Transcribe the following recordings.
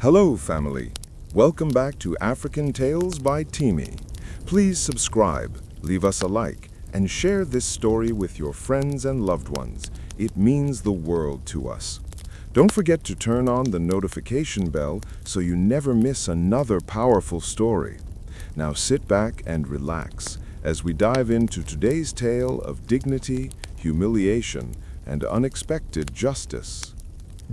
Hello, family. Welcome back to African Tales by Timi. Please subscribe, leave us a like, and share this story with your friends and loved ones. It means the world to us. Don't forget to turn on the notification bell so you never miss another powerful story. Now sit back and relax as we dive into today's tale of dignity, humiliation, and unexpected justice.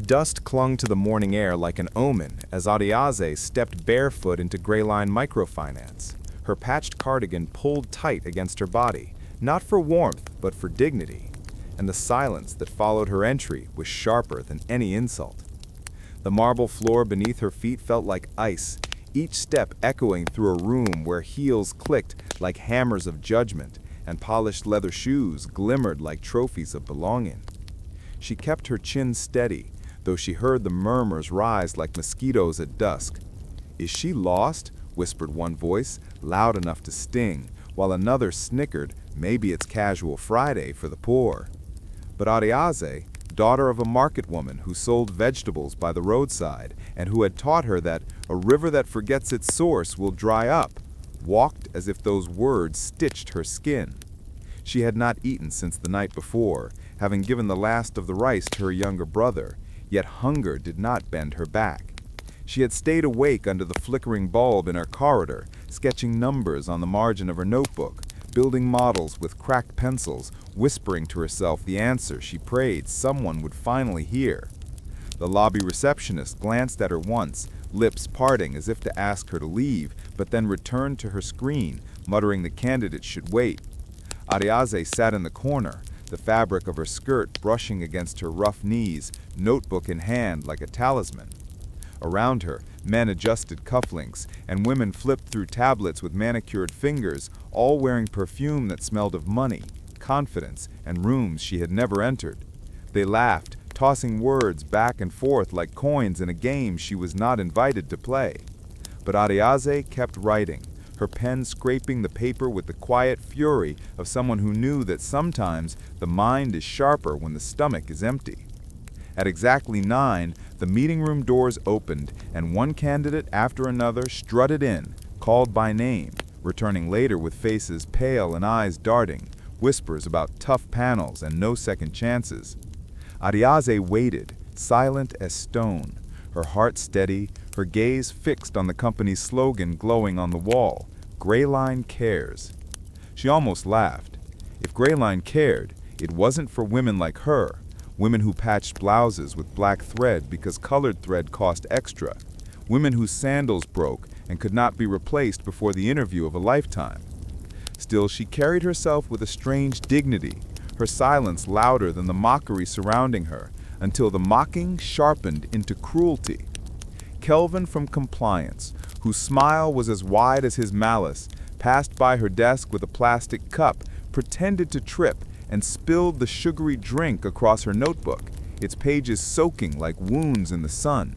Dust clung to the morning air like an omen as Adaeze stepped barefoot into Greyline Microfinance. Her patched cardigan pulled tight against her body, not for warmth, but for dignity. And the silence that followed her entry was sharper than any insult. The marble floor beneath her feet felt like ice, each step echoing through a room where heels clicked like hammers of judgment and polished leather shoes glimmered like trophies of belonging. She kept her chin steady, though she heard the murmurs rise like mosquitoes at dusk. "Is she lost?" whispered one voice, loud enough to sting, while another snickered, "Maybe it's casual Friday for the poor." But Adaeze, daughter of a market woman who sold vegetables by the roadside and who had taught her that a river that forgets its source will dry up, walked as if those words stitched her skin. She had not eaten since the night before, having given the last of the rice to her younger brother, yet hunger did not bend her back. She had stayed awake under the flickering bulb in her corridor, sketching numbers on the margin of her notebook, building models with cracked pencils, whispering to herself the answer she prayed someone would finally hear. The lobby receptionist glanced at her once, lips parting as if to ask her to leave, but then returned to her screen, muttering the candidate should wait. Adaeze sat in the corner, the fabric of her skirt brushing against her rough knees, notebook in hand like a talisman. Around her, men adjusted cufflinks, and women flipped through tablets with manicured fingers, all wearing perfume that smelled of money, confidence, and rooms she had never entered. They laughed, tossing words back and forth like coins in a game she was not invited to play. But Adaeze kept writing, her pen scraping the paper with the quiet fury of someone who knew that sometimes the mind is sharper when the stomach is empty. At exactly 9, the meeting room doors opened, and one candidate after another strutted in, called by name, returning later with faces pale and eyes darting, whispers about tough panels and no second chances. Adaeze waited, silent as stone, her heart steady, her gaze fixed on the company's slogan glowing on the wall, "Greyline Cares." She almost laughed. If Greyline cared, it wasn't for women like her, women who patched blouses with black thread because colored thread cost extra, women whose sandals broke and could not be replaced before the interview of a lifetime. Still, she carried herself with a strange dignity, her silence louder than the mockery surrounding her, until the mocking sharpened into cruelty. Kelvin from compliance, whose smile was as wide as his malice, passed by her desk with a plastic cup, pretended to trip, and spilled the sugary drink across her notebook, its pages soaking like wounds in the sun.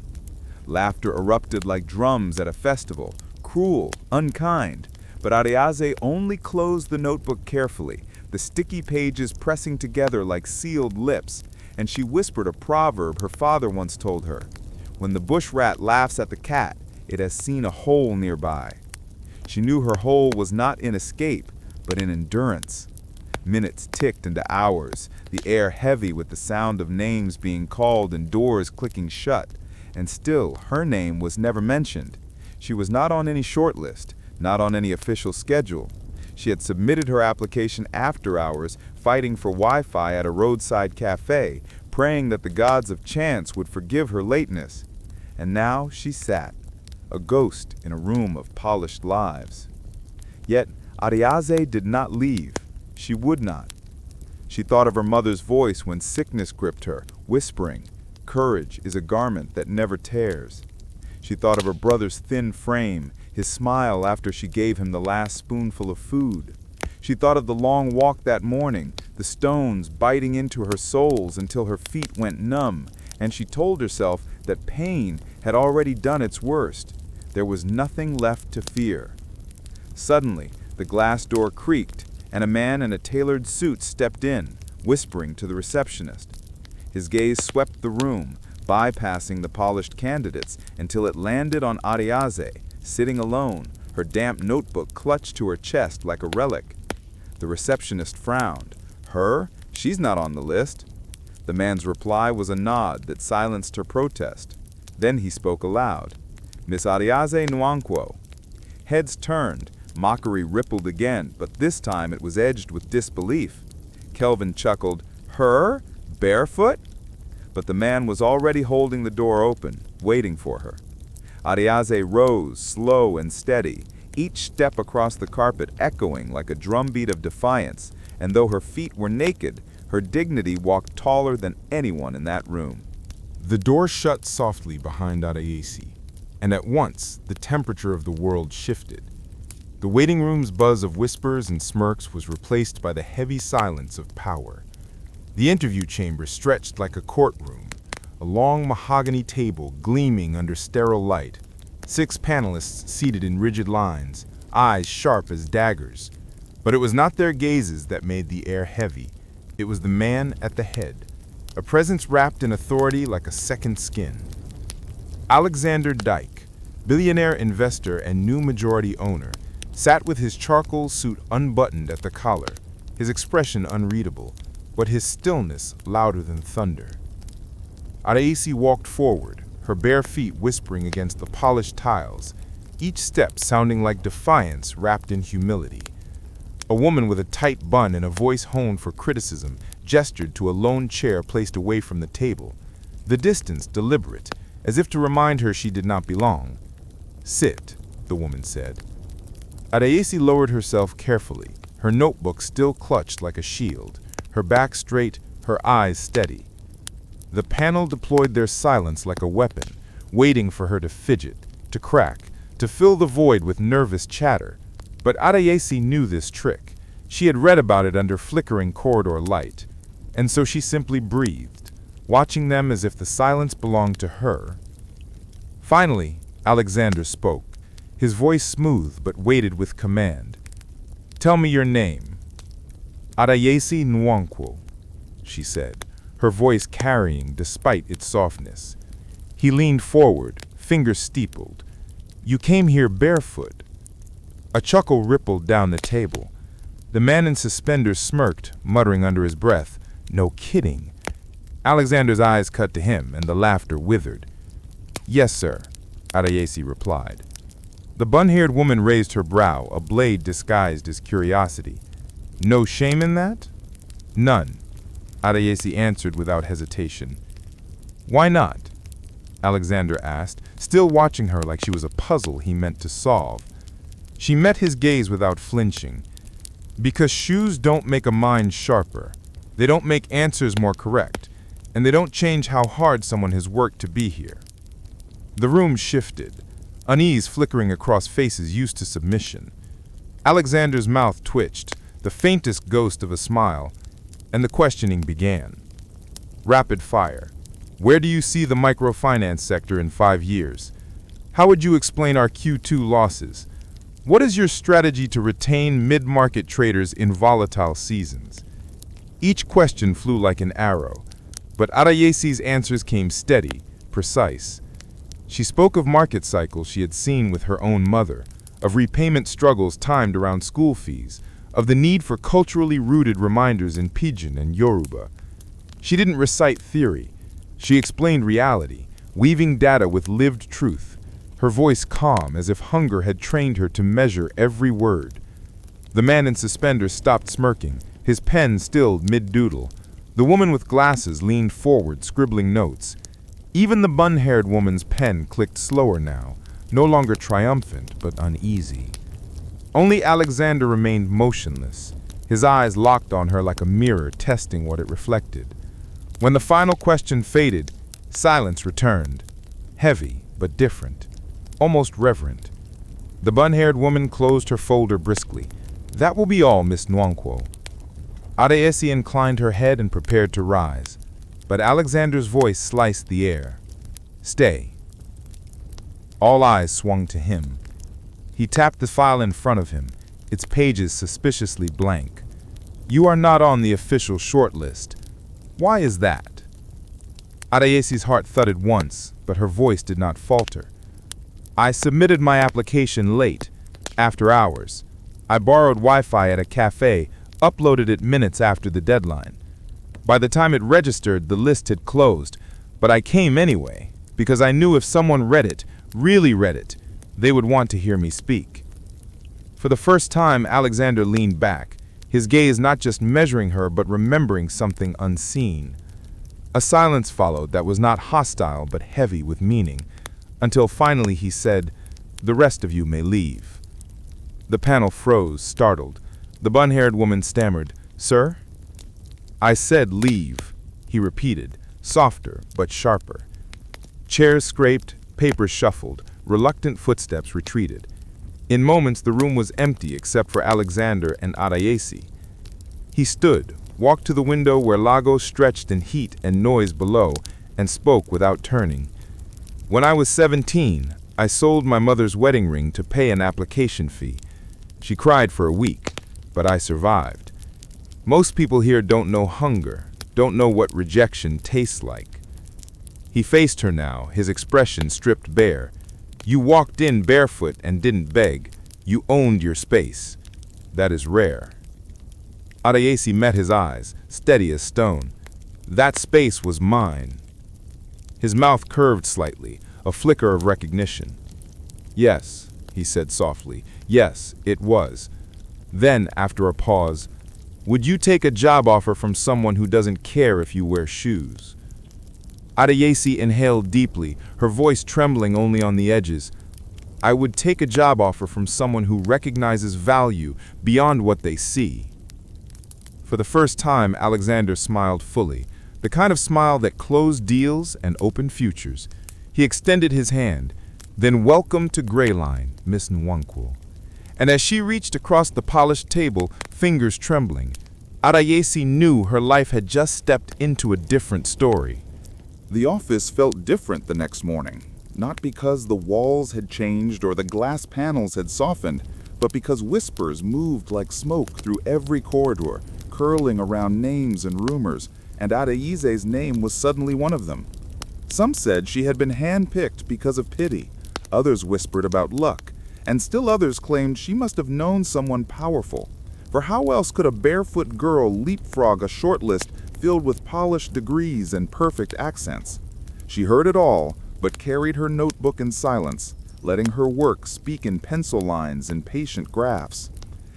Laughter erupted like drums at a festival, cruel, unkind, but Adaeze only closed the notebook carefully, the sticky pages pressing together like sealed lips, and she whispered a proverb her father once told her: "When the bush rat laughs at the cat, it has seen a hole nearby." She knew her hole was not in escape, but in endurance. Minutes ticked into hours, the air heavy with the sound of names being called and doors clicking shut, and still her name was never mentioned. She was not on any short list, not on any official schedule. She had submitted her application after hours, fighting for Wi-Fi at a roadside cafe, praying that the gods of chance would forgive her lateness. And now she sat, a ghost in a room of polished lives. Yet Adaeze did not leave. She would not. She thought of her mother's voice when sickness gripped her, whispering, "Courage is a garment that never tears." She thought of her brother's thin frame, his smile after she gave him the last spoonful of food. She thought of the long walk that morning, the stones biting into her soles until her feet went numb, and she told herself that pain had already done its worst. There was nothing left to fear. Suddenly, the glass door creaked, and a man in a tailored suit stepped in, whispering to the receptionist. His gaze swept the room, bypassing the polished candidates until it landed on Adaeze, sitting alone, her damp notebook clutched to her chest like a relic. The receptionist frowned. Her? She's not on the list. The man's reply was a nod that silenced her protest. Then he spoke aloud. Miss Adaeze Nwankwo. Heads turned. Mockery rippled again, but this time it was edged with disbelief. Kelvin chuckled. Her? Barefoot? But the man was already holding the door open, waiting for her. Adaeze rose, slow and steady, each step across the carpet echoing like a drumbeat of defiance, and though her feet were naked, her dignity walked taller than anyone in that room. The door shut softly behind Adaeze, and at once the temperature of the world shifted. The waiting room's buzz of whispers and smirks was replaced by the heavy silence of power. The interview chamber stretched like a courtroom, a long mahogany table gleaming under sterile light, 6 panelists seated in rigid lines, eyes sharp as daggers. But it was not their gazes that made the air heavy. It was the man at the head, a presence wrapped in authority like a second skin. Alexander Dyke, billionaire investor and new majority owner, sat with his charcoal suit unbuttoned at the collar, his expression unreadable, but his stillness louder than thunder. Adaeze walked forward, her bare feet whispering against the polished tiles, each step sounding like defiance wrapped in humility. A woman with a tight bun and a voice honed for criticism gestured to a lone chair placed away from the table, the distance deliberate, as if to remind her she did not belong. Sit, the woman said. Adaeze lowered herself carefully, her notebook still clutched like a shield, her back straight, her eyes steady. The panel deployed their silence like a weapon, waiting for her to fidget, to crack, to fill the void with nervous chatter. But Adaeze knew this trick. She had read about it under flickering corridor light, and so she simply breathed, watching them as if the silence belonged to her. Finally, Alexander spoke, his voice smooth but weighted with command. Tell me your name. Adaeze Nwankwo, she said, her voice carrying despite its softness. He leaned forward, fingers steepled. You came here barefoot. A chuckle rippled down the table. The man in suspenders smirked, muttering under his breath, No kidding. Alexander's eyes cut to him, and the laughter withered. Yes, sir, Adaeze replied. The bun-haired woman raised her brow, a blade disguised as curiosity. No shame in that? None, Adaeze answered without hesitation. Why not? Alexander asked, still watching her like she was a puzzle he meant to solve. She met his gaze without flinching. Because shoes don't make a mind sharper. They don't make answers more correct, and they don't change how hard someone has worked to be here. The room shifted, unease flickering across faces used to submission. Alexander's mouth twitched, the faintest ghost of a smile, and the questioning began. Rapid fire. Where do you see the microfinance sector in 5 years? How would you explain our Q2 losses? What is your strategy to retain mid-market traders in volatile seasons? Each question flew like an arrow, but Adayese's answers came steady, precise. She spoke of market cycles she had seen with her own mother, of repayment struggles timed around school fees, of the need for culturally rooted reminders in Pidgin and Yoruba. She didn't recite theory. She explained reality, weaving data with lived truth, her voice calm as if hunger had trained her to measure every word. The man in suspenders stopped smirking, his pen stilled mid-doodle. The woman with glasses leaned forward, scribbling notes. Even the bun-haired woman's pen clicked slower now, no longer triumphant, but uneasy. Only Alexander remained motionless, his eyes locked on her like a mirror testing what it reflected. When the final question faded, silence returned, heavy but different, almost reverent. The bun-haired woman closed her folder briskly. That will be all, Miss Nwankwo. Adaeze inclined her head and prepared to rise, but Alexander's voice sliced the air. Stay. All eyes swung to him. He tapped the file in front of him, its pages suspiciously blank. You are not on the official shortlist. Why is that? Adaese's heart thudded once, but her voice did not falter. I submitted my application late, after hours. I borrowed Wi-Fi at a cafe, uploaded it minutes after the deadline. By the time it registered, the list had closed, but I came anyway, because I knew if someone read it, really read it, they would want to hear me speak. For the first time, Alexander leaned back, his gaze not just measuring her, but remembering something unseen. A silence followed that was not hostile, but heavy with meaning, until finally he said, "The rest of you may leave." The panel froze, startled. The bun-haired woman stammered, "Sir?" "I said leave," he repeated, softer but sharper. Chairs scraped, papers shuffled, reluctant footsteps retreated. In moments the room was empty except for Alexander and Adaeze. He stood, walked to the window where Lagos stretched in heat and noise below, and spoke without turning. "When I was 17, I sold my mother's wedding ring to pay an application fee. She cried for a week, but I survived. Most people here don't know hunger, don't know what rejection tastes like." He faced her now, his expression stripped bare. "You walked in barefoot and didn't beg. You owned your space. That is rare." Adaeze met his eyes, steady as stone. "That space was mine." His mouth curved slightly, a flicker of recognition. "Yes," he said softly. "Yes, it was." Then, after a pause, "Would you take a job offer from someone who doesn't care if you wear shoes?" Adaeze inhaled deeply, her voice trembling only on the edges. "I would take a job offer from someone who recognizes value beyond what they see." For the first time, Alexander smiled fully, the kind of smile that closed deals and opened futures. He extended his hand. "Then welcome to Greyline, Miss Nwankwo." And as she reached across the polished table, fingers trembling, Adaeze knew her life had just stepped into a different story. The office felt different the next morning, not because the walls had changed or the glass panels had softened, but because whispers moved like smoke through every corridor, curling around names and rumors, and Adaeze's name was suddenly one of them. Some said she had been handpicked because of pity, others whispered about luck, and still others claimed she must have known someone powerful. For how else could a barefoot girl leapfrog a shortlist filled with polished degrees and perfect accents? She heard it all, but carried her notebook in silence, letting her work speak in pencil lines and patient graphs.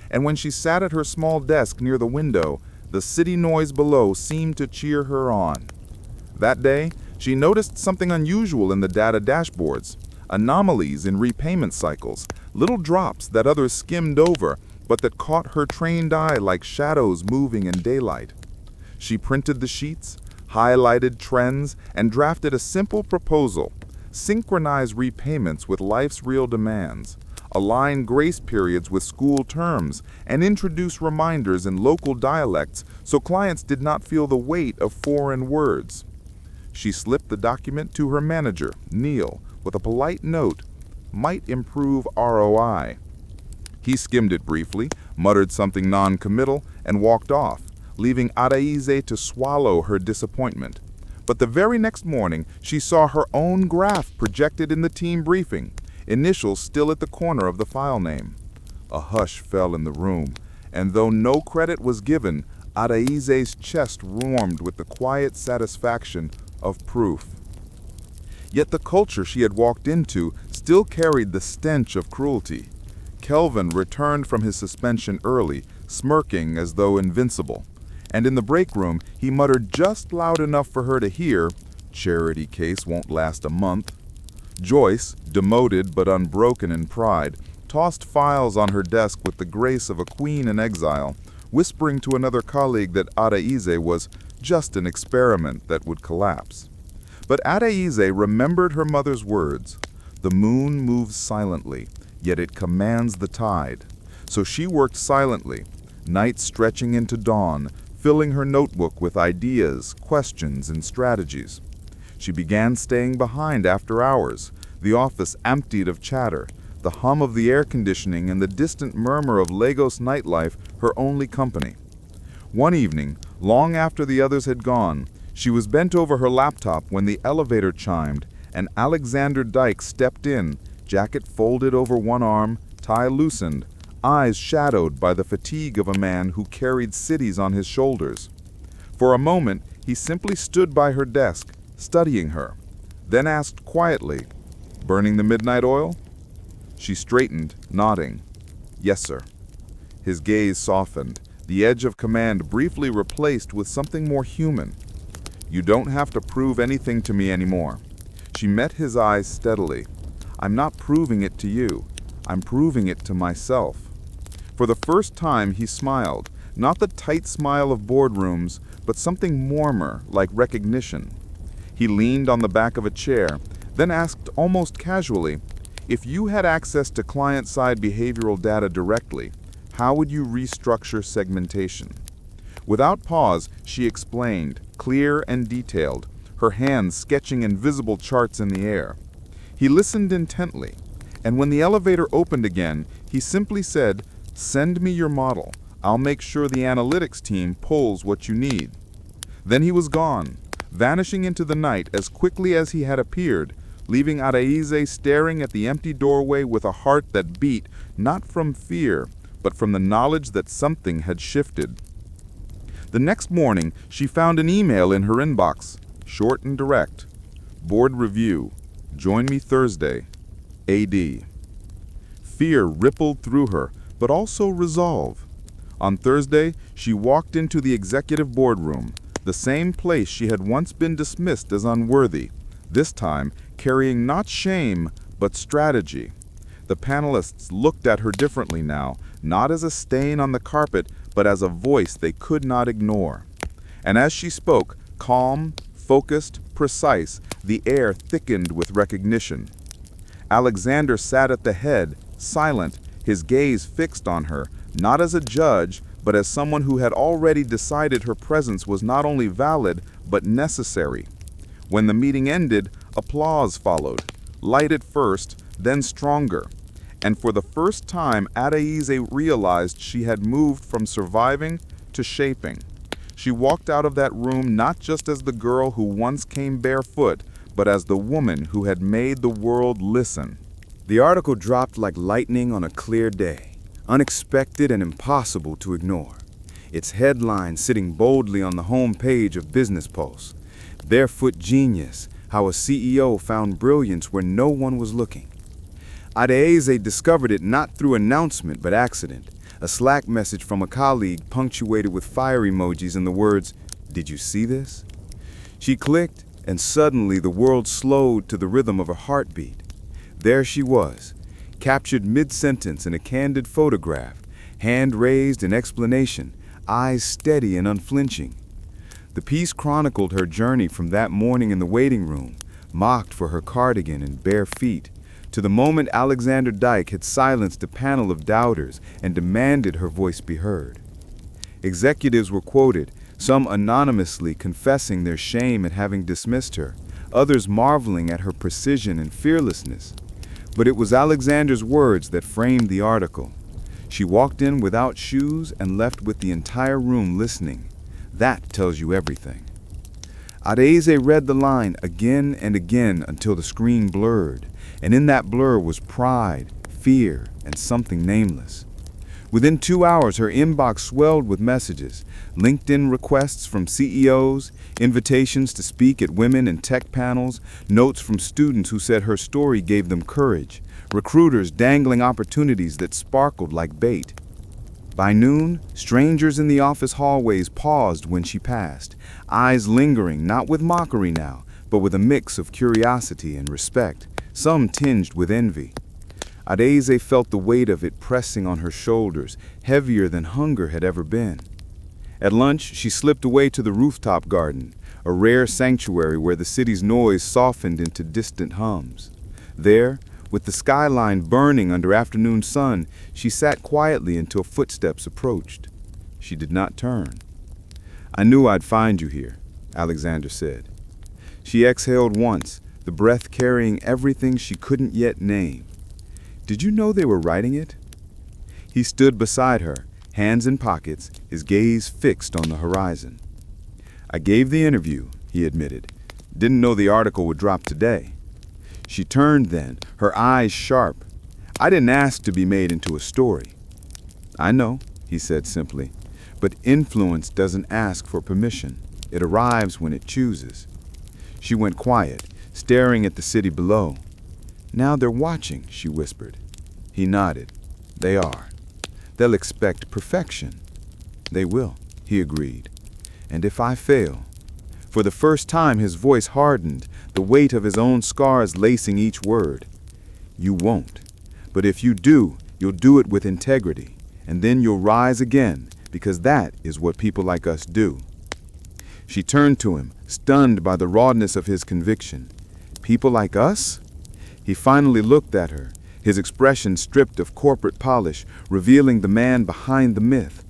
And when she sat at her small desk near the window, the city noise below seemed to cheer her on. That day, she noticed something unusual in the data dashboards, anomalies in repayment cycles, little drops that others skimmed over, but that caught her trained eye like shadows moving in daylight. She printed the sheets, highlighted trends, and drafted a simple proposal: synchronize repayments with life's real demands, align grace periods with school terms, and introduce reminders in local dialects so clients did not feel the weight of foreign words. She slipped the document to her manager, Neil, with a polite note: "Might improve ROI." He skimmed it briefly, muttered something non-committal, and walked off, leaving Adaeze to swallow her disappointment. But the very next morning, she saw her own graph projected in the team briefing, initials still at the corner of the file name. A hush fell in the room, and though no credit was given, Adaeze's chest warmed with the quiet satisfaction of proof. Yet the culture she had walked into still carried the stench of cruelty. Kelvin returned from his suspension early, smirking as though invincible, and in the break room he muttered just loud enough for her to hear, "Charity case won't last a month." Joyce, demoted but unbroken in pride, tossed files on her desk with the grace of a queen in exile, whispering to another colleague that Adaeze was just an experiment that would collapse. But Adaeze remembered her mother's words: "The moon moves silently, yet it commands the tide." So she worked silently, night stretching into dawn, filling her notebook with ideas, questions, and strategies. She began staying behind after hours, the office emptied of chatter, the hum of the air conditioning and the distant murmur of Lagos nightlife her only company. One evening, long after the others had gone, She was bent over her laptop when the elevator chimed, and Alexander Dyke stepped in, jacket folded over one arm, tie loosened, eyes shadowed by the fatigue of a man who carried cities on his shoulders. For a moment, he simply stood by her desk, studying her, then asked quietly, "Burning the midnight oil?" She straightened, nodding. "Yes, sir." His gaze softened, the edge of command briefly replaced with something more human. "You don't have to prove anything to me anymore." She met his eyes steadily. "I'm not proving it to you. I'm proving it to myself." For the first time, he smiled, not the tight smile of boardrooms, but something warmer, like recognition. He leaned on the back of a chair, then asked almost casually, "If you had access to client-side behavioral data directly, how would you restructure segmentation?" Without pause, she explained, clear and detailed, her hands sketching invisible charts in the air. He listened intently, and when the elevator opened again, he simply said, "Send me your model. I'll make sure the analytics team pulls what you need." Then he was gone, vanishing into the night as quickly as he had appeared, leaving Adaeze staring at the empty doorway with a heart that beat not from fear, but from the knowledge that something had shifted. The next morning, she found an email in her inbox, short and direct. "Board review. Join me Thursday. AD." Fear rippled through her, but also resolve. On Thursday, she walked into the executive boardroom, the same place she had once been dismissed as unworthy, this time carrying not shame, but strategy. The panelists looked at her differently now, not as a stain on the carpet, but as a voice they could not ignore. And as she spoke, calm, focused, precise, the air thickened with recognition. Alexander sat at the head, silent, his gaze fixed on her, not as a judge, but as someone who had already decided her presence was not only valid, but necessary. When the meeting ended, applause followed, light at first, then stronger. And for the first time, Adaeze realized she had moved from surviving to shaping. She walked out of that room not just as the girl who once came barefoot, but as the woman who had made the world listen. The article dropped like lightning on a clear day, unexpected and impossible to ignore. Its headline sitting boldly on the home page of Business Pulse. Barefoot Genius, how a CEO found brilliance where no one was looking. Adaeze discovered it not through announcement but accident, a Slack message from a colleague punctuated with fire emojis and the words, "Did you see this?" She clicked, and suddenly the world slowed to the rhythm of her heartbeat. There she was, captured mid-sentence in a candid photograph, hand raised in explanation, eyes steady and unflinching. The piece chronicled her journey from that morning in the waiting room, mocked for her cardigan and bare feet, to the moment Alexander Dyke had silenced a panel of doubters and demanded her voice be heard. Executives were quoted, some anonymously confessing their shame at having dismissed her, others marveling at her precision and fearlessness. But it was Alexander's words that framed the article. She walked in without shoes and left with the entire room listening. That tells you everything. Adaeze read the line again and again until the screen blurred, and in that blur was pride, fear, and something nameless. Within 2 hours, her inbox swelled with messages, LinkedIn requests from CEOs, invitations to speak at women and tech panels, notes from students who said her story gave them courage, recruiters dangling opportunities that sparkled like bait. By noon, strangers in the office hallways paused when she passed, eyes lingering, not with mockery now, but with a mix of curiosity and respect, some tinged with envy. Adaeze felt the weight of it pressing on her shoulders, heavier than hunger had ever been. At lunch, she slipped away to the rooftop garden, a rare sanctuary where the city's noise softened into distant hums. There, with the skyline burning under afternoon sun, she sat quietly until footsteps approached. She did not turn. "I knew I'd find you here," Alexander said. She exhaled once, the breath carrying everything she couldn't yet name. "Did you know they were writing it?" He stood beside her, hands in pockets, his gaze fixed on the horizon. "I gave the interview," he admitted. Didn't know the article would drop today. She turned then, her eyes sharp. I didn't ask to be made into a story. I know, he said simply, but influence doesn't ask for permission. It arrives when it chooses. She went quiet, staring at the city below. Now they're watching, she whispered. He nodded. They are. They'll expect perfection. They will, he agreed. And if I fail? For the first time his voice hardened, the weight of his own scars lacing each word. You won't. But if you do, you'll do it with integrity. And then you'll rise again, because that is what people like us do. She turned to him, stunned by the rawness of his conviction. People like us? He finally looked at her, his expression stripped of corporate polish, revealing the man behind the myth.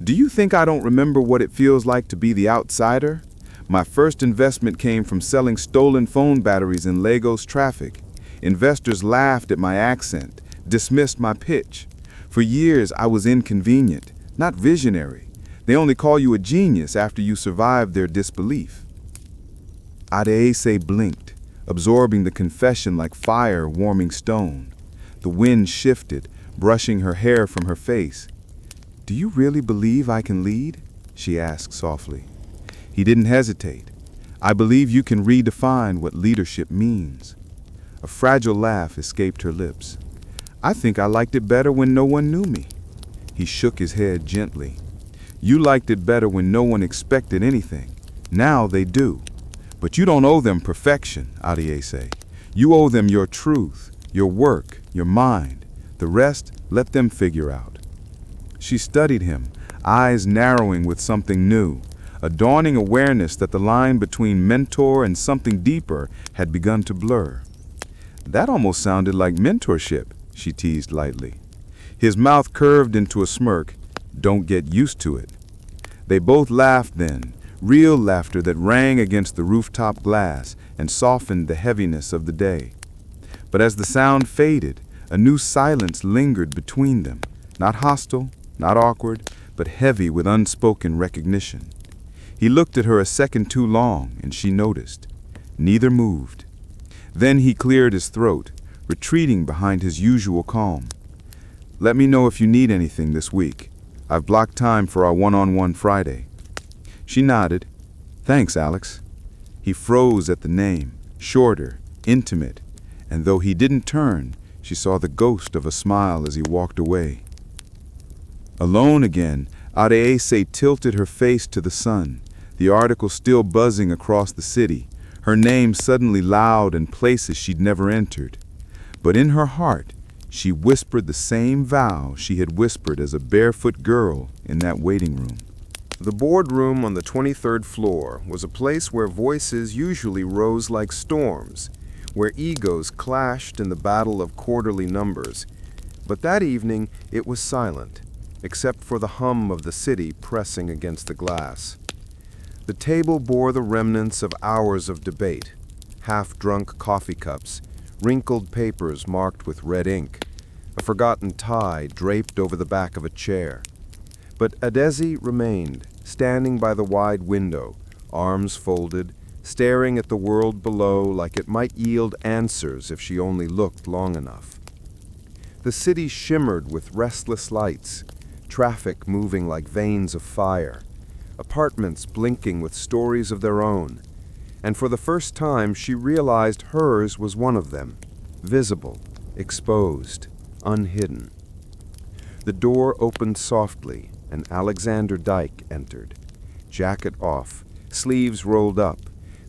Do you think I don't remember what it feels like to be the outsider? My first investment came from selling stolen phone batteries in Lagos traffic. Investors laughed at my accent, dismissed my pitch. For years I was inconvenient, not visionary. They only call you a genius after you survive their disbelief. Adaeze blinked, absorbing the confession like fire warming stone. The wind shifted, brushing her hair from her face. Do you really believe I can lead? She asked softly. He didn't hesitate. I believe you can redefine what leadership means. A fragile laugh escaped her lips. I think I liked it better when no one knew me. He shook his head gently. You liked it better when no one expected anything. Now they do. But you don't owe them perfection, Adaeze. You owe them your truth, your work, your mind. The rest, let them figure out. She studied him, eyes narrowing with something new, a dawning awareness that the line between mentor and something deeper had begun to blur. That almost sounded like mentorship, she teased lightly. His mouth curved into a smirk. Don't get used to it. They both laughed then, real laughter that rang against the rooftop glass and softened the heaviness of the day. But as the sound faded, a new silence lingered between them, not hostile, not awkward, but heavy with unspoken recognition. He looked at her a second too long, and she noticed. Neither moved. Then he cleared his throat, retreating behind his usual calm. Let me know if you need anything this week. I've blocked time for our one-on-one Friday. She nodded. Thanks, Alex. He froze at the name, shorter, intimate, and though he didn't turn, she saw the ghost of a smile as he walked away. Alone again, Adaeze tilted her face to the sun, the article still buzzing across the city, her name suddenly loud in places she'd never entered. But in her heart, she whispered the same vow she had whispered as a barefoot girl in that waiting room. The boardroom on the 23rd floor was a place where voices usually rose like storms, where egos clashed in the battle of quarterly numbers. But that evening it was silent, except for the hum of the city pressing against the glass. The table bore the remnants of hours of debate, half-drunk coffee cups, wrinkled papers marked with red ink, a forgotten tie draped over the back of a chair. But Adaeze remained, standing by the wide window, arms folded, staring at the world below like it might yield answers if she only looked long enough. The city shimmered with restless lights, traffic moving like veins of fire, apartments blinking with stories of their own, and for the first time she realized hers was one of them, visible, exposed, unhidden. The door opened softly, and Alexander Dyke entered, jacket off, sleeves rolled up,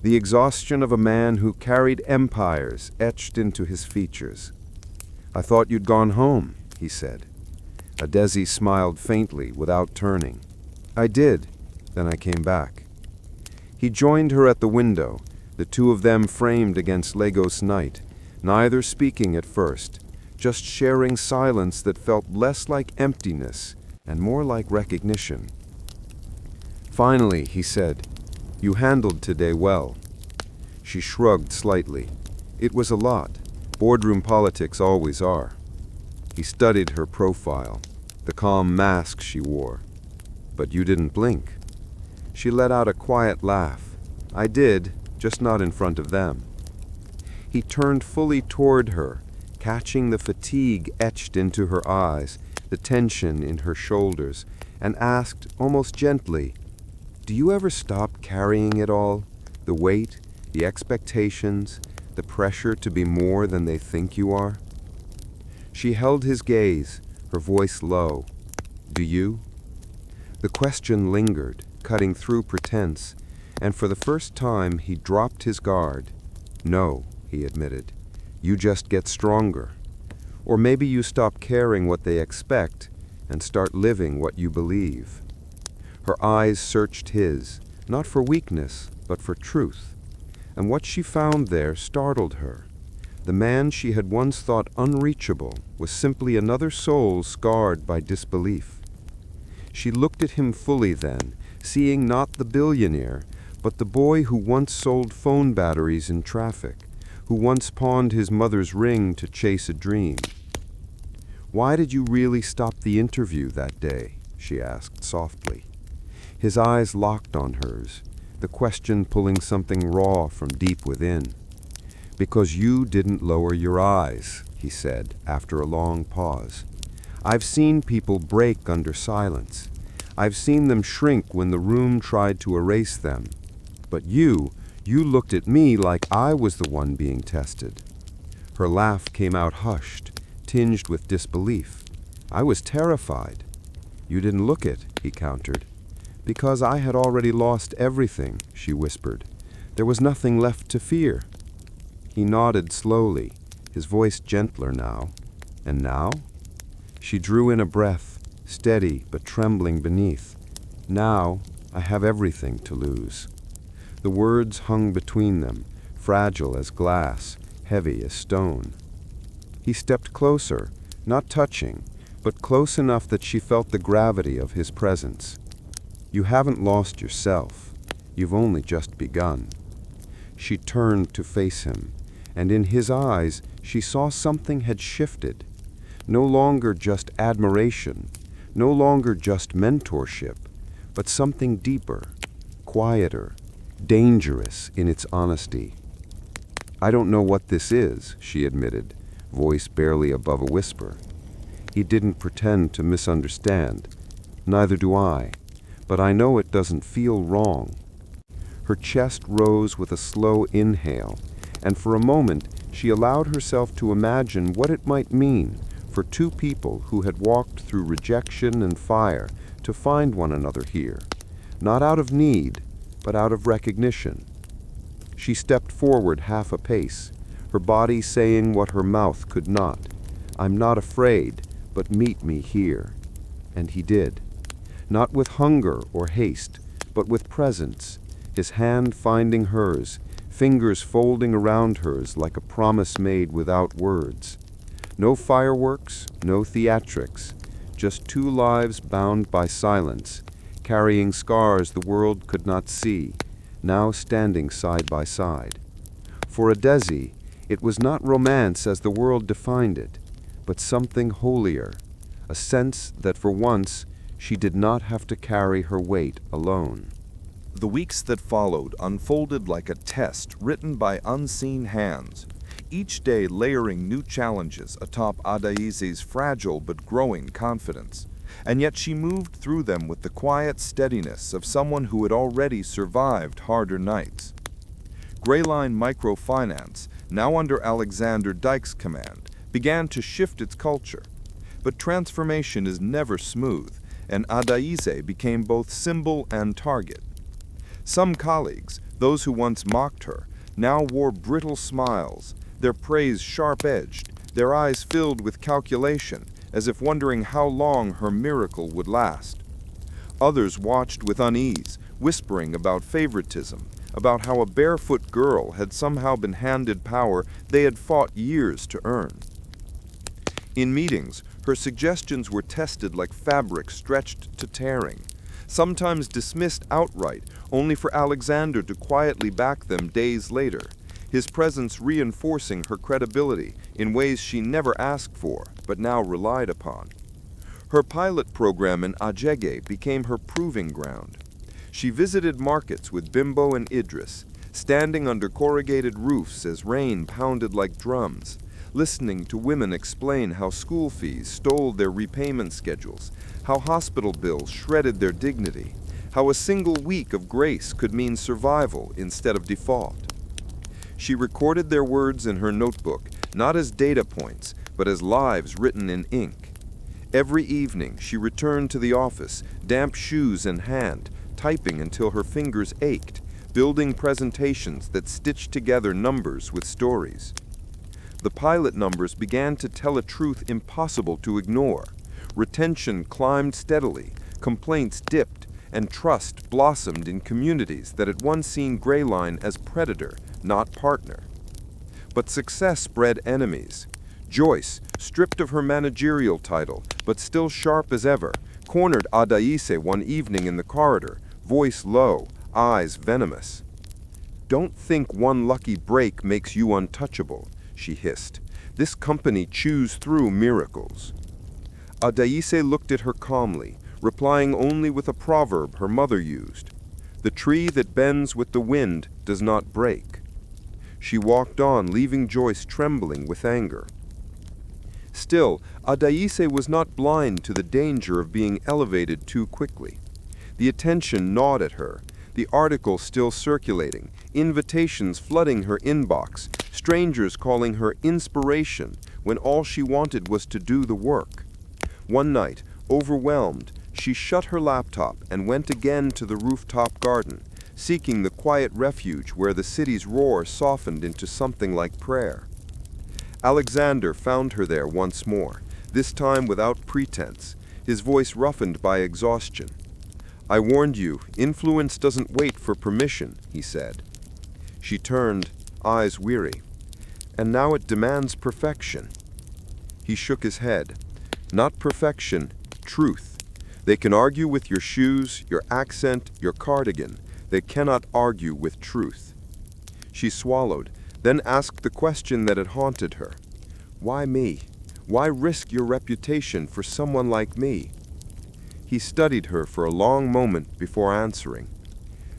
the exhaustion of a man who carried empires etched into his features. "I thought you'd gone home," he said. Adaeze smiled faintly without turning. "I did. Then I came back." He joined her at the window, the two of them framed against Lagos night, neither speaking at first, just sharing silence that felt less like emptiness and more like recognition. Finally, he said, "You handled today well." She shrugged slightly. It was a lot. Boardroom politics always are. He studied her profile, the calm mask she wore. "But you didn't blink." She let out a quiet laugh. I did, just not in front of them. He turned fully toward her, catching the fatigue etched into her eyes, the tension in her shoulders, and asked, almost gently, "Do you ever stop carrying it all? The weight, the expectations, the pressure to be more than they think you are?" She held his gaze, her voice low. "Do you?" The question lingered, cutting through pretense, and for the first time he dropped his guard. "No," he admitted. "You just get stronger. Or maybe you stop caring what they expect and start living what you believe." Her eyes searched his, not for weakness, but for truth. And what she found there startled her. The man she had once thought unreachable was simply another soul scarred by disbelief. She looked at him fully then, seeing not the billionaire, but the boy who once sold phone batteries in traffic, who once pawned his mother's ring to chase a dream. "Why did you really stop the interview that day?" she asked softly. His eyes locked on hers, the question pulling something raw from deep within. "Because you didn't lower your eyes," he said after a long pause. "I've seen people break under silence. I've seen them shrink when the room tried to erase them. But you looked at me like I was the one being tested." Her laugh came out hushed, tinged with disbelief. "I was terrified." "You didn't look it," he countered. "Because I had already lost everything," she whispered. "There was nothing left to fear." He nodded slowly, his voice gentler now. "And now?" She drew in a breath, steady but trembling beneath. "Now I have everything to lose." The words hung between them, fragile as glass, heavy as stone. He stepped closer, not touching, but close enough that she felt the gravity of his presence. "You haven't lost yourself. You've only just begun." She turned to face him, and in his eyes she saw something had shifted. No longer just admiration, no longer just mentorship, but something deeper, quieter, dangerous in its honesty. "I don't know what this is," she admitted, voice barely above a whisper. He didn't pretend to misunderstand. "Neither do I, but I know it doesn't feel wrong." Her chest rose with a slow inhale, and for a moment she allowed herself to imagine what it might mean for two people who had walked through rejection and fire to find one another here, not out of need, but out of recognition. She stepped forward half a pace, her body saying what her mouth could not. "I'm not afraid, but meet me here." And he did. Not with hunger or haste, but with presence, his hand finding hers, fingers folding around hers like a promise made without words. No fireworks, no theatrics, just two lives bound by silence, carrying scars the world could not see, now standing side by side. For Adaeze, it was not romance as the world defined it, but something holier, a sense that for once she did not have to carry her weight alone. The weeks that followed unfolded like a test written by unseen hands, each day layering new challenges atop Adaeze's fragile but growing confidence. And yet she moved through them with the quiet steadiness of someone who had already survived harder nights. Greyline Microfinance, now under Alexander Dyke's command, began to shift its culture. But transformation is never smooth, and Adaeze became both symbol and target. Some colleagues, those who once mocked her, now wore brittle smiles, their praise sharp-edged, their eyes filled with calculation, as if wondering how long her miracle would last. Others watched with unease, whispering about favoritism, about how a barefoot girl had somehow been handed power they had fought years to earn. In meetings, her suggestions were tested like fabric stretched to tearing, sometimes dismissed outright, only for Alexander to quietly back them days later, his presence reinforcing her credibility in ways she never asked for, but now relied upon. Her pilot program in Adaeze became her proving ground. She visited markets with Bimbo and Idris, standing under corrugated roofs as rain pounded like drums, listening to women explain how school fees stole their repayment schedules, how hospital bills shredded their dignity, how a single week of grace could mean survival instead of default. She recorded their words in her notebook, not as data points, but as lives written in ink. Every evening, she returned to the office, damp shoes in hand, typing until her fingers ached, building presentations that stitched together numbers with stories. The pilot numbers began to tell a truth impossible to ignore. Retention climbed steadily, complaints dipped, and trust blossomed in communities that had once seen Greyline as predator, not partner. But success bred enemies. Joyce, stripped of her managerial title, but still sharp as ever, cornered Adaeze one evening in the corridor, voice low, eyes venomous. "Don't think one lucky break makes you untouchable," she hissed. "This company chews through miracles." Adaeze looked at her calmly, replying only with a proverb her mother used. "The tree that bends with the wind does not break." She walked on, leaving Joyce trembling with anger. Still, Adaeze was not blind to the danger of being elevated too quickly. The attention gnawed at her, the articles still circulating, invitations flooding her inbox, strangers calling her inspiration when all she wanted was to do the work. One night, overwhelmed, she shut her laptop and went again to the rooftop garden, seeking the quiet refuge where the city's roar softened into something like prayer. Alexander found her there once more, this time without pretense, his voice roughened by exhaustion. "I warned you, influence doesn't wait for permission," he said. She turned, eyes weary. "And now it demands perfection." He shook his head. "Not perfection, truth. They can argue with your shoes, your accent, your cardigan. They cannot argue with truth." She swallowed, then asked the question that had haunted her. "Why me? Why risk your reputation for someone like me?" He studied her for a long moment before answering.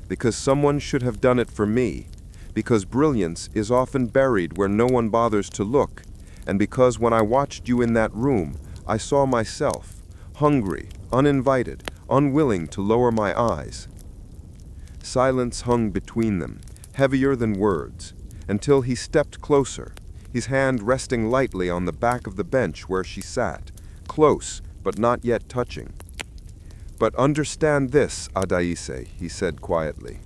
"Because someone should have done it for me. Because brilliance is often buried where no one bothers to look. And because when I watched you in that room, I saw myself, hungry, uninvited, unwilling to lower my eyes." Silence hung between them, heavier than words, until he stepped closer, his hand resting lightly on the back of the bench where she sat, close but not yet touching. "But understand this, Adaeze," he said quietly.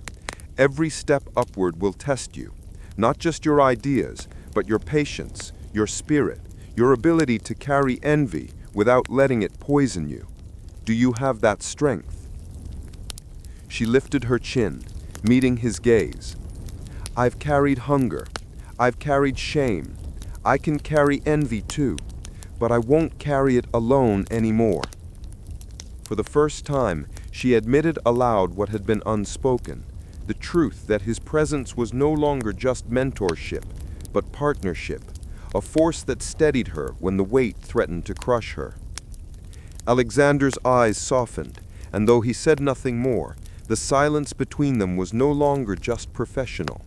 "Every step upward will test you, not just your ideas, but your patience, your spirit, your ability to carry envy without letting it poison you. Do you have that strength?" She lifted her chin, meeting his gaze. "I've carried hunger. I've carried shame. I can carry envy too, but I won't carry it alone anymore." For the first time, she admitted aloud what had been unspoken, the truth that his presence was no longer just mentorship, but partnership, a force that steadied her when the weight threatened to crush her. Alexander's eyes softened, and though he said nothing more, the silence between them was no longer just professional.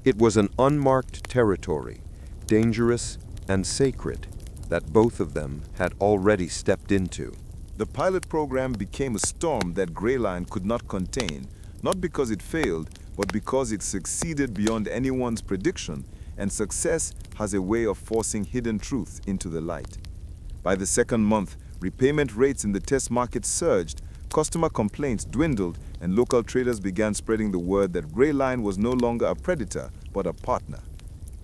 It was an unmarked territory, dangerous and sacred, that both of them had already stepped into. The pilot program became a storm that Greyline could not contain, not because it failed, but because it succeeded beyond anyone's prediction, and success has a way of forcing hidden truth into the light. By the second month, repayment rates in the test market surged, customer complaints dwindled, and local traders began spreading the word that Greyline was no longer a predator, but a partner.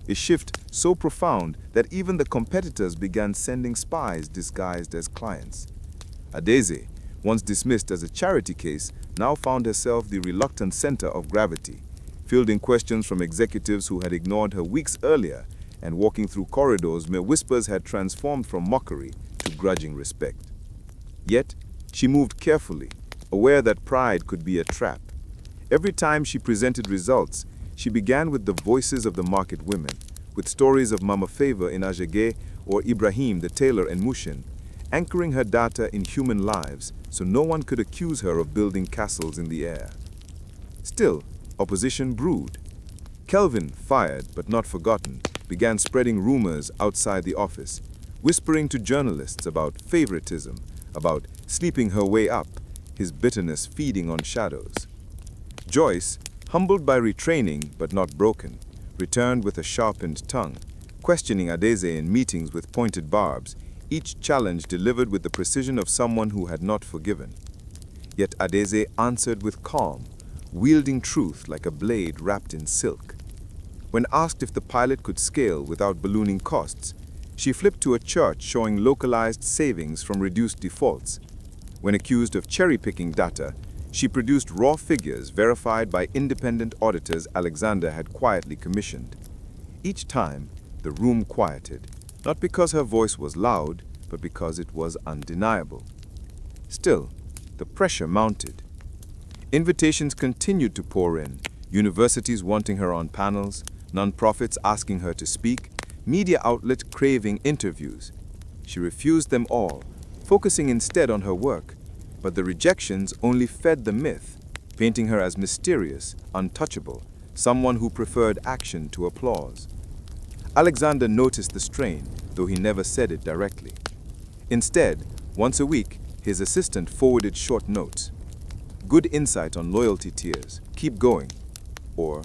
A shift so profound that even the competitors began sending spies disguised as clients. Adaeze, once dismissed as a charity case, now found herself the reluctant center of gravity, fielding questions from executives who had ignored her weeks earlier, and walking through corridors where whispers had transformed from mockery to grudging respect. Yet, she moved carefully, aware that pride could be a trap. Every time she presented results, she began with the voices of the market women, with stories of Mama Favor in Adaeze or Ibrahim the tailor in Mushin, anchoring her data in human lives so no one could accuse her of building castles in the air. Still, opposition brewed. Kelvin, fired but not forgotten, began spreading rumors outside the office, whispering to journalists about favoritism, about sleeping her way up, his bitterness feeding on shadows. Joyce, humbled by retraining but not broken, returned with a sharpened tongue, questioning Adaeze in meetings with pointed barbs, each challenge delivered with the precision of someone who had not forgiven. Yet Adaeze answered with calm, wielding truth like a blade wrapped in silk. When asked if the pilot could scale without ballooning costs, she flipped to a chart showing localized savings from reduced defaults. When accused of cherry-picking data, she produced raw figures verified by independent auditors Alexander had quietly commissioned. Each time, the room quieted, not because her voice was loud, but because it was undeniable. Still, the pressure mounted. Invitations continued to pour in, universities wanting her on panels, nonprofits asking her to speak, media outlets craving interviews. She refused them all, focusing instead on her work, but the rejections only fed the myth, painting her as mysterious, untouchable, someone who preferred action to applause. Alexander noticed the strain, though he never said it directly. Instead, once a week, his assistant forwarded short notes. Good insight on loyalty tiers, keep going. Or,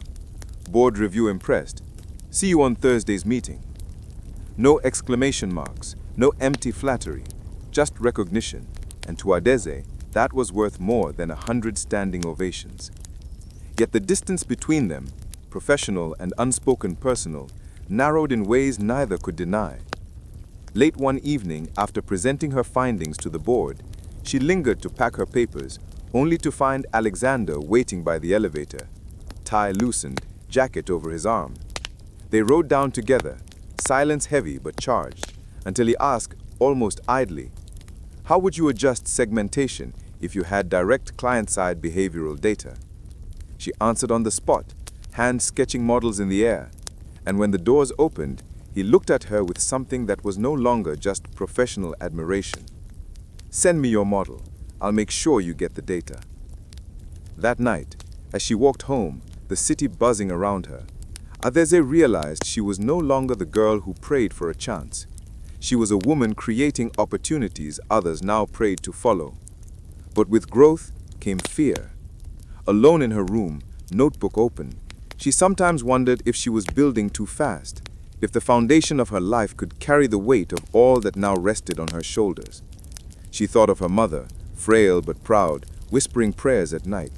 board review impressed, see you on Thursday's meeting. No exclamation marks, no empty flattery, just recognition, and to Adaeze, that was worth more than 100 standing ovations. Yet the distance between them, professional and unspoken personal, narrowed in ways neither could deny. Late one evening, after presenting her findings to the board, she lingered to pack her papers, only to find Alexander waiting by the elevator, tie loosened, jacket over his arm. They rode down together, silence heavy but charged, until he asked, almost idly, "How would you adjust segmentation if you had direct client-side behavioral data?" She answered on the spot, hands sketching models in the air, and when the doors opened, he looked at her with something that was no longer just professional admiration. "Send me your model. I'll make sure you get the data." That night, as she walked home, the city buzzing around her, Adaeze realized she was no longer the girl who prayed for a chance. She was a woman creating opportunities others now prayed to follow. But with growth came fear. Alone in her room, notebook open, she sometimes wondered if she was building too fast, if the foundation of her life could carry the weight of all that now rested on her shoulders. She thought of her mother, frail but proud, whispering prayers at night.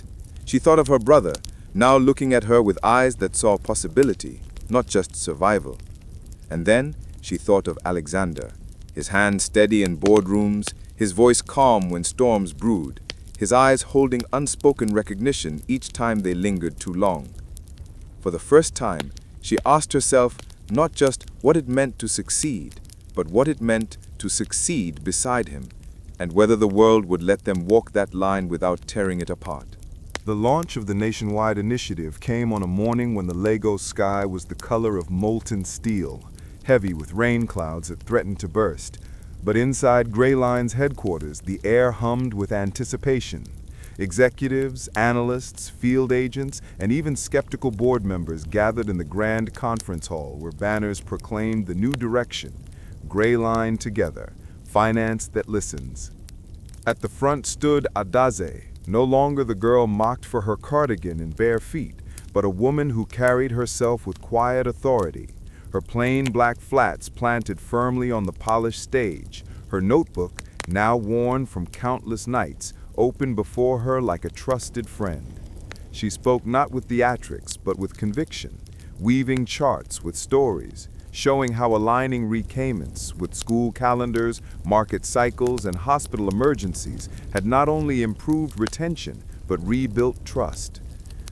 She thought of her brother, now looking at her with eyes that saw possibility, not just survival. And then she thought of Alexander, his hands steady in boardrooms, his voice calm when storms brewed, his eyes holding unspoken recognition each time they lingered too long. For the first time, she asked herself not just what it meant to succeed, but what it meant to succeed beside him, and whether the world would let them walk that line without tearing it apart. The launch of the nationwide initiative came on a morning when the Lagos sky was the color of molten steel, heavy with rain clouds that threatened to burst. But inside Greyline's headquarters, the air hummed with anticipation. Executives, analysts, field agents, and even skeptical board members gathered in the grand conference hall where banners proclaimed the new direction, Greyline together, finance that listens. At the front stood Adaeze, no longer the girl mocked for her cardigan and bare feet, but a woman who carried herself with quiet authority, her plain black flats planted firmly on the polished stage, her notebook, now worn from countless nights, open before her like a trusted friend. She spoke not with theatrics, but with conviction, weaving charts with stories, showing how aligning repayments with school calendars, market cycles, and hospital emergencies had not only improved retention, but rebuilt trust.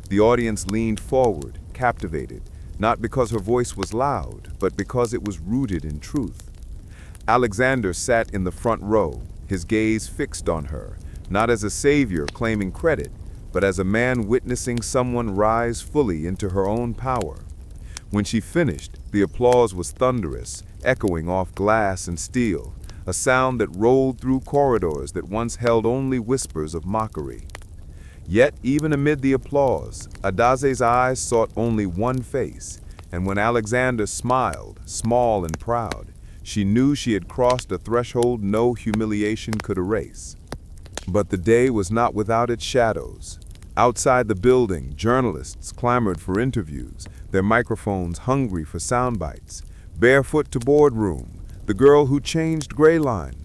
The audience leaned forward, captivated, not because her voice was loud, but because it was rooted in truth. Alexander sat in the front row, his gaze fixed on her, not as a savior claiming credit, but as a man witnessing someone rise fully into her own power. When she finished, the applause was thunderous, echoing off glass and steel, a sound that rolled through corridors that once held only whispers of mockery. Yet, even amid the applause, Adaze's eyes sought only one face, and when Alexander smiled, small and proud, she knew she had crossed a threshold no humiliation could erase. But the day was not without its shadows. Outside the building, journalists clamored for interviews, their microphones hungry for sound bites. Barefoot to boardroom, the girl who changed Greyline.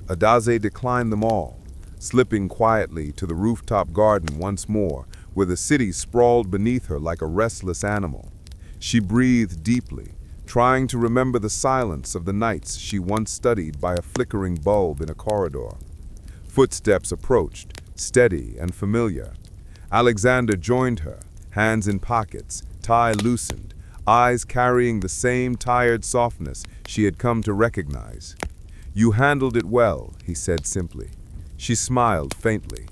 Adaeze declined them all, slipping quietly to the rooftop garden once more, where the city sprawled beneath her like a restless animal. She breathed deeply, trying to remember the silence of the nights she once studied by a flickering bulb in a corridor. Footsteps approached, steady and familiar. Alexander joined her, hands in pockets, tie loosened, eyes carrying the same tired softness she had come to recognize. "You handled it well," he said simply. She smiled faintly.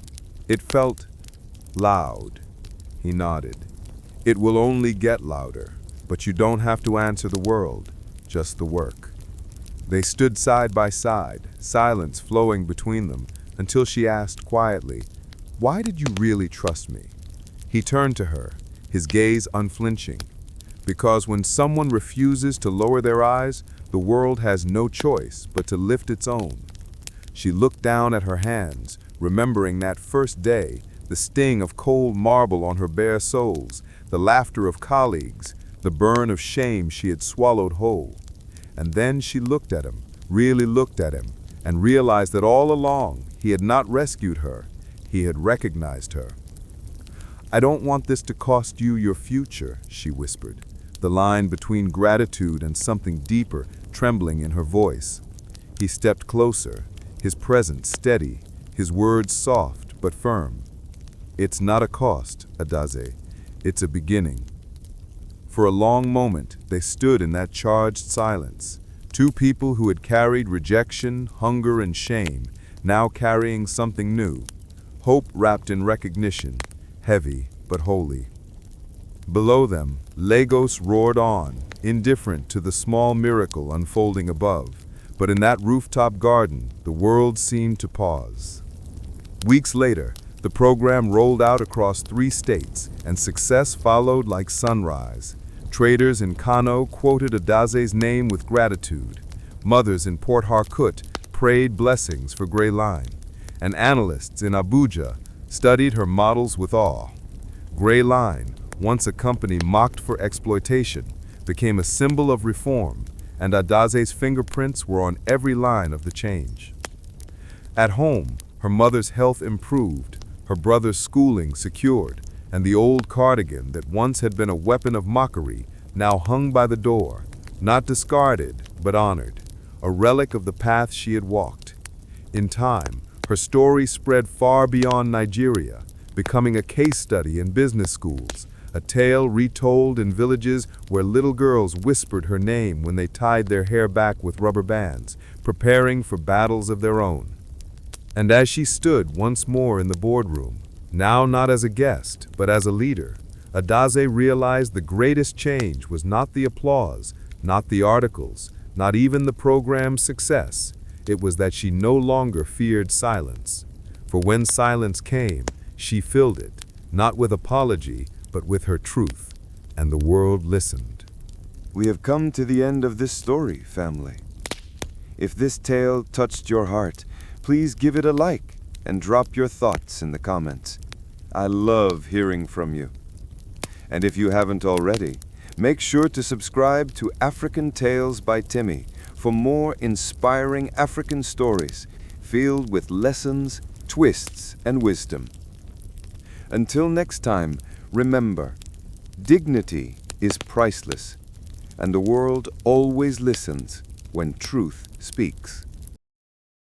"It felt loud." He nodded. "It will only get louder, but you don't have to answer the world, just the work." They stood side by side, silence flowing between them, until she asked quietly, "Why did you really trust me?" He turned to her, his gaze unflinching. "Because when someone refuses to lower their eyes, the world has no choice but to lift its own." She looked down at her hands, remembering that first day, the sting of cold marble on her bare soles, the laughter of colleagues, the burn of shame she had swallowed whole. And then she looked at him, really looked at him, and realized that all along he had not rescued her, he had recognized her. "I don't want this to cost you your future," she whispered, the line between gratitude and something deeper trembling in her voice. He stepped closer, his presence steady, his words soft but firm. "It's not a cost, Adaeze. It's a beginning." For a long moment, they stood in that charged silence, two people who had carried rejection, hunger, and shame, now carrying something new, hope wrapped in recognition, heavy but holy. Below them, Lagos roared on, indifferent to the small miracle unfolding above, but in that rooftop garden, the world seemed to pause. Weeks later, the program rolled out across 3 states, and success followed like sunrise. Traders in Kano quoted Adaze's name with gratitude. Mothers in Port Harcourt prayed blessings for Greyline, and analysts in Abuja studied her models with awe. Greyline, once a company mocked for exploitation, became a symbol of reform, and Adaze's fingerprints were on every line of the change. At home, her mother's health improved, her brother's schooling secured, and the old cardigan that once had been a weapon of mockery now hung by the door, not discarded, but honored, a relic of the path she had walked. In time, her story spread far beyond Nigeria, becoming a case study in business schools, a tale retold in villages where little girls whispered her name when they tied their hair back with rubber bands, preparing for battles of their own. And as she stood once more in the boardroom, now not as a guest, but as a leader, Adaeze realized the greatest change was not the applause, not the articles, not even the program's success. It was that she no longer feared silence. For when silence came, she filled it, not with apology, but with her truth, and the world listened. We have come to the end of this story, family. If this tale touched your heart, please give it a like and drop your thoughts in the comments. I love hearing from you. And if you haven't already, make sure to subscribe to African Tales by Timmy for more inspiring African stories filled with lessons, twists, and wisdom. Until next time, remember, dignity is priceless, and the world always listens when truth speaks.